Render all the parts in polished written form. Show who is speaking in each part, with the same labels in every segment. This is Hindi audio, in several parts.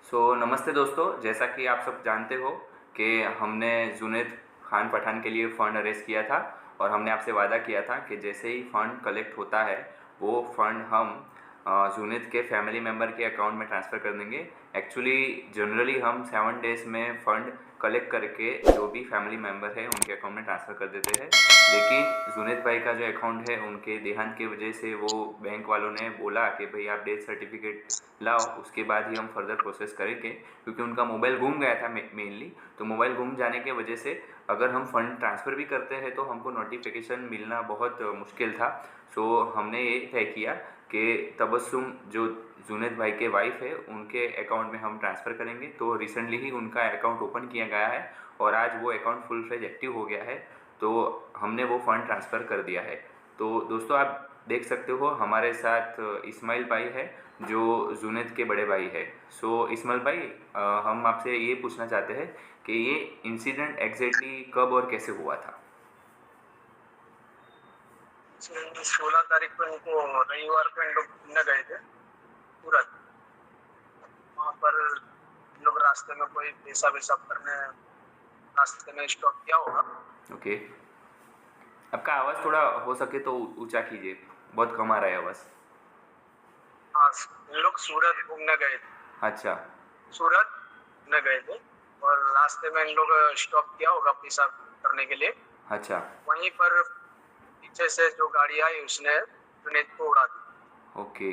Speaker 1: नमस्ते दोस्तों, जैसा कि आप सब जानते हो कि हमने जुनैद खान पठान के लिए फ़ंड अरेज़ किया था और हमने आपसे वादा किया था कि जैसे ही फ़ंड कलेक्ट होता है, वो फ़ंड हम जुनैद के फैमिली मेंबर के अकाउंट में ट्रांसफ़र कर देंगे। एक्चुअली जनरली हम 7 डेज़ में फ़ंड कलेक्ट करके जो भी फैमिली मेंबर है उनके अकाउंट में ट्रांसफ़र कर देते हैं। लेकिन जुनैद भाई का जो अकाउंट है, उनके देहांत की वजह से वो बैंक वालों ने बोला कि भई आप डेथ सर्टिफ़िकेट लाओ, उसके बाद ही हम फर्दर प्रोसेस करेंगे, क्योंकि उनका मोबाइल गुम गया था मेनली। तो मोबाइल गुम जाने की वजह से अगर हम फंड ट्रांसफ़र भी करते हैं तो हमको नोटिफिकेशन मिलना बहुत मुश्किल था। हमने ये तय किया कि तबस्सुम जो जुनैद भाई के वाइफ है, उनके अकाउंट में हम ट्रांसफ़र करेंगे। तो रिसेंटली ही उनका अकाउंट ओपन किया गया है और आज वो अकाउंट फुल फ्लेज एक्टिव हो गया है। तो हमने वो फ़ंड ट्रांसफ़र कर दिया है। तो दोस्तों, आप देख सकते हो हमारे साथ इस्माइल भाई है, जो जुनैद के बड़े भाई है। इस्माइल भाई, हम आपसे ये पूछना चाहते हैं कि ये इंसिडेंट एग्जैक्टली कब और कैसे हुआ था?
Speaker 2: 16 तारीख को इनको रविवार को इन लोग घूमने गए थे सूरत। वहाँ पर इन लोग रास्ते में कोई पेशा वेशा करने रास्ते में स्टॉप किया होगा।
Speaker 1: ओके, आपका आवाज़ थोड़ा हो सके तो ऊंचा कीजिए, बहुत कम आ रहा है आवाज़।
Speaker 2: हाँ, इन लोग सूरत घूमने गए थे।
Speaker 1: अच्छा।
Speaker 2: सूरत घूमने गए थे और रास्ते में इन लोग स्टॉप किया होगा पेशा करने के लिए।
Speaker 1: अच्छा।
Speaker 2: वहीं पर पीछे से जो गाड़ी आई उसने जुनैद को उड़ा दी।
Speaker 1: ओके।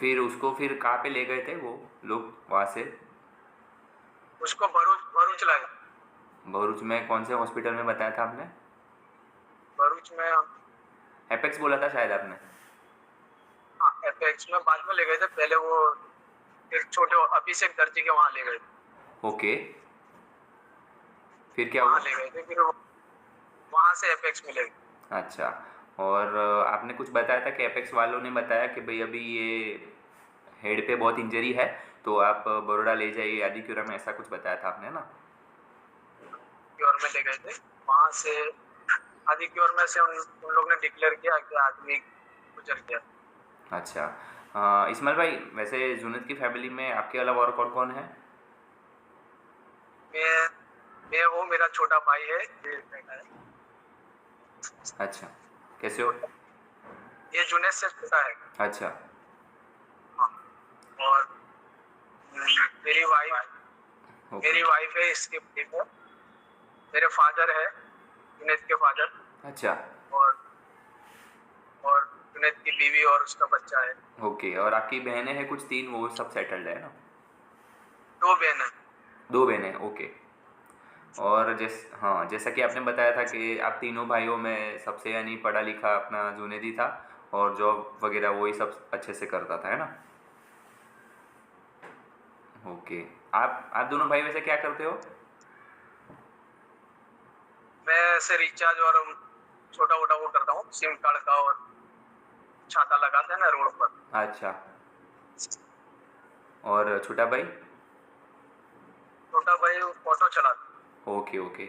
Speaker 1: फिर उसको फिर कहाँ पे ले गए थे वो लोग वहाँ से?
Speaker 2: उसको भरूच भरूच लाए।
Speaker 1: भरूच में कौन से हॉस्पिटल में बताया था आपने?
Speaker 2: भरूच में,
Speaker 1: एपेक्स बोला था शायद आपने।
Speaker 2: हाँ, एपेक्स में बाद में ले गए थे। पहले वो एक छोटे अभिषेक दर्जी के वहाँ ले गए थे।
Speaker 1: ओके, फिर क्या
Speaker 2: वहाँ
Speaker 1: हुआ?
Speaker 2: ले गए थे, फिर वहाँ से एपेक्स में ले गए।
Speaker 1: अच्छा। और आपने कुछ बताया था कि एपेक्स वालों ने बताया कि भाई अभी ये हेड पे बहुत इंजरी है, तो आप बड़ौदा ले जाइए, आदिक्यूरा में, ऐसा कुछ बताया था आपने ना?
Speaker 2: क्योर में ले गए थे। वहाँ से आदि क्योर में से उन लोग ने डिक्लेयर किया कि आदमी गुजर गया।
Speaker 1: अच्छा। इस्माइल भाई, वैसे जुनैद की फैमिली में आपके अलावा और कौन कौन है?
Speaker 2: मैं मैं हूँ, मेरा छोटा भाई है, ये बेटा है।
Speaker 1: अच्छा, कैसे हो?
Speaker 2: छोटा, ये जुनैद से छोटा है।
Speaker 1: अच्छा।
Speaker 2: हाँ। और मेरी वाइफ
Speaker 1: ओके।
Speaker 2: मेरी वाइफ है, इसके बेटे। मेरे फादर है, जुनैद के फादर।
Speaker 1: अच्छा।
Speaker 2: और और जुनैद की बीवी और उसका बच्चा है।
Speaker 1: ओके, और आपकी बहनें हैं कुछ 3, वो सब सेटल्ड है ना?
Speaker 2: 2 बहन है।
Speaker 1: 2 बहनें, ओके। और हाँ, जैसा कि आपने बताया था कि आप तीनों भाइयों में सबसे यानी पढ़ा लिखा अपना जुनैद ही था, और जॉब वगैरह वही सब अच्छे से करता था, है ना? ओके। आप दोनों भाई वैसे क्या करते हो?
Speaker 2: मैं ऐसे रिचार्ज और छोटा मोटा वो करता हूँ, सिम कार्ड का, और छाता लगाते हैं ना रोड पर।
Speaker 1: अच्छा। और छोटा भाई?
Speaker 2: छोटा भाई ऑटो चलाता।
Speaker 1: Okay, okay.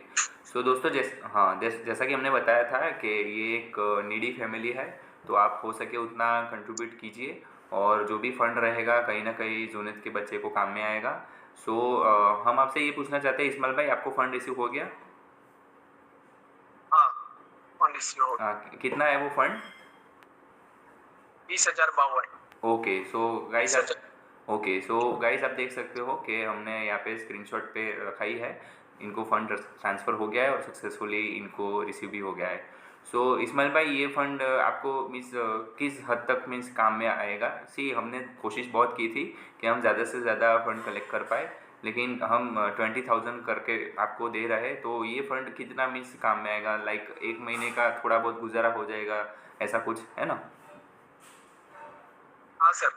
Speaker 1: दोस्तों, जैसा कि हमने बताया था कि ये एक नीडी फैमिली है, तो आप हो सके उतना कंट्रीब्यूट कीजिए, और जो भी फंड रहेगा कहीं ना कहीं जुनैद के बच्चे को काम में आएगा। हम आपसे ये पूछना चाहते हैं इस्माइल भाई, आपको फंड रिसीव हो गया?
Speaker 2: हाँ, पॉलिसी हो।
Speaker 1: कितना है वो फंड?
Speaker 2: 20,052।
Speaker 1: ओके। गाइस,
Speaker 2: 20,000।
Speaker 1: आप देख सकते हो कि हमने यहाँ पे स्क्रीनशॉट पे रखा ही है। इनको फंड ट्रांसफ़र हो गया है और सक्सेसफुली इनको रिसीव भी हो गया है। इस्माइल भाई, ये फंड आपको मीन्स किस हद तक मीन्स काम में आएगा? हमने कोशिश बहुत की थी कि हम ज़्यादा से ज़्यादा फंड कलेक्ट कर पाए, लेकिन हम 20,000 करके आपको दे रहे हैं। तो ये फंड कितना मीन्स काम में आएगा? लाइक 1 महीने का थोड़ा बहुत गुजारा हो जाएगा, ऐसा कुछ है ना?
Speaker 2: हाँ सर,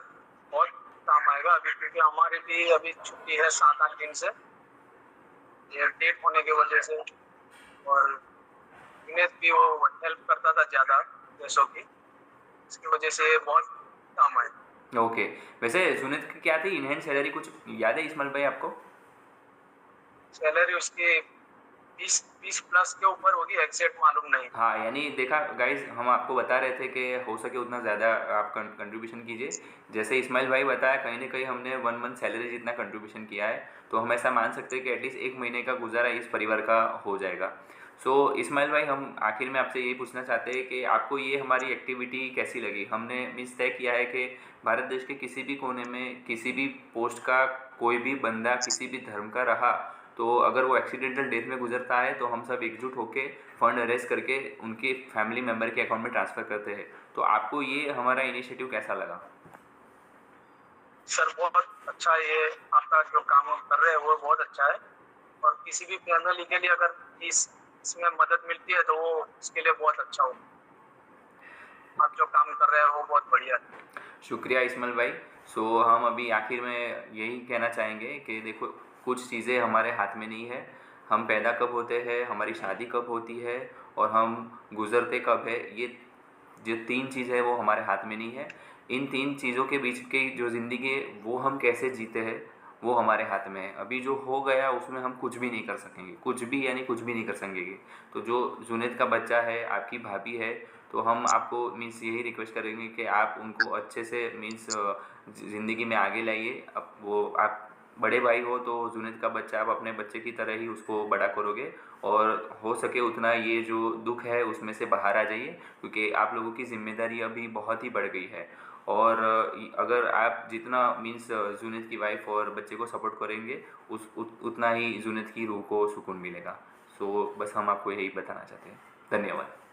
Speaker 2: बहुत काम आएगा अभी, क्योंकि हमारी भी अभी छुट्टी है 7-8 दिन से, ये डेट होने की वजह से। और विनेश भी वो हेल्प करता था ज़्यादा पैसों की, इसकी वजह से बहुत काम आए।
Speaker 1: ओके। वैसे जुनैद की क्या थी इनहैंड सैलरी, कुछ याद है इस्माइल भाई आपको?
Speaker 2: सैलरी उसकी 20 प्लस के ऊपर होगी, एग्जैक्ट मालूम नहीं।
Speaker 1: हाँ, यानी देखा गाइज़, हम आपको बता रहे थे कि हो सके उतना ज़्यादा आप कंट्रीब्यूशन कीजिए। जैसे इस्माइल भाई बताया, कहीं न कहीं हमने 1 मंथ सैलरी जितना कंट्रीब्यूशन किया है, तो हम ऐसा मान सकते हैं कि एटलीस्ट 1 महीने का गुज़ारा इस परिवार का हो जाएगा। सो इस्माइल भाई, हम आखिर में आपसे यही पूछना चाहते हैं कि आपको ये हमारी एक्टिविटी कैसी लगी? हमने मीन्स तय किया है कि भारत देश के किसी भी कोने में, किसी भी पोस्ट का कोई भी बंदा, किसी भी धर्म का रहा, तो अगर वो एक्सीडेंटल डेथ में गुजरता है तो हम सब एकजुट होके फ़ंड अरेज करके उनके फैमिली मेम्बर के अकाउंट में ट्रांसफ़र करते हैं। तो आपको ये हमारा इनिशिएटिव कैसा लगा?
Speaker 2: सर बहुत अच्छा है, ये आपका जो काम कर रहे हैं वो बहुत अच्छा है। और किसी भी फैमिली के लिए अगर इसमें मदद मिलती है तो वो उसके लिए बहुत अच्छा हो। आप जो काम कर रहे हैं वो बहुत बढ़िया है।
Speaker 1: शुक्रिया इस्माइल भाई। सो हम अभी आखिर में यही कहना चाहेंगे कि देखो, कुछ चीज़ें हमारे हाथ में नहीं है। हम पैदा कब होते हैं, हमारी शादी कब होती है और हम गुज़रते कब है, ये जो 3 चीज़ है वो हमारे हाथ में नहीं है। इन 3 चीज़ों के बीच की जो ज़िंदगी है वो हम कैसे जीते हैं, वो हमारे हाथ में है। अभी जो हो गया उसमें हम कुछ भी नहीं कर सकेंगे, कुछ भी यानी कुछ भी नहीं कर सकेंगे। तो जो जुनैद का बच्चा है, आपकी भाभी है, तो हम आपको मीन्स यही रिक्वेस्ट करेंगे कि आप उनको अच्छे से मीन्स ज़िंदगी में आगे लाइए। अब वो आप बड़े भाई हो, तो जुनैद का बच्चा आप अपने बच्चे की तरह ही उसको बड़ा करोगे और हो सके उतना ये जो दुख है उसमें से बाहर आ जाइए, क्योंकि आप लोगों की ज़िम्मेदारी अभी बहुत ही बढ़ गई है। और अगर आप जितना मीन्स जुनैद की वाइफ और बच्चे को सपोर्ट करेंगे, उतना ही जुनैद की रूह को सुकून मिलेगा। सो बस हम आपको यही बताना चाहते हैं। धन्यवाद।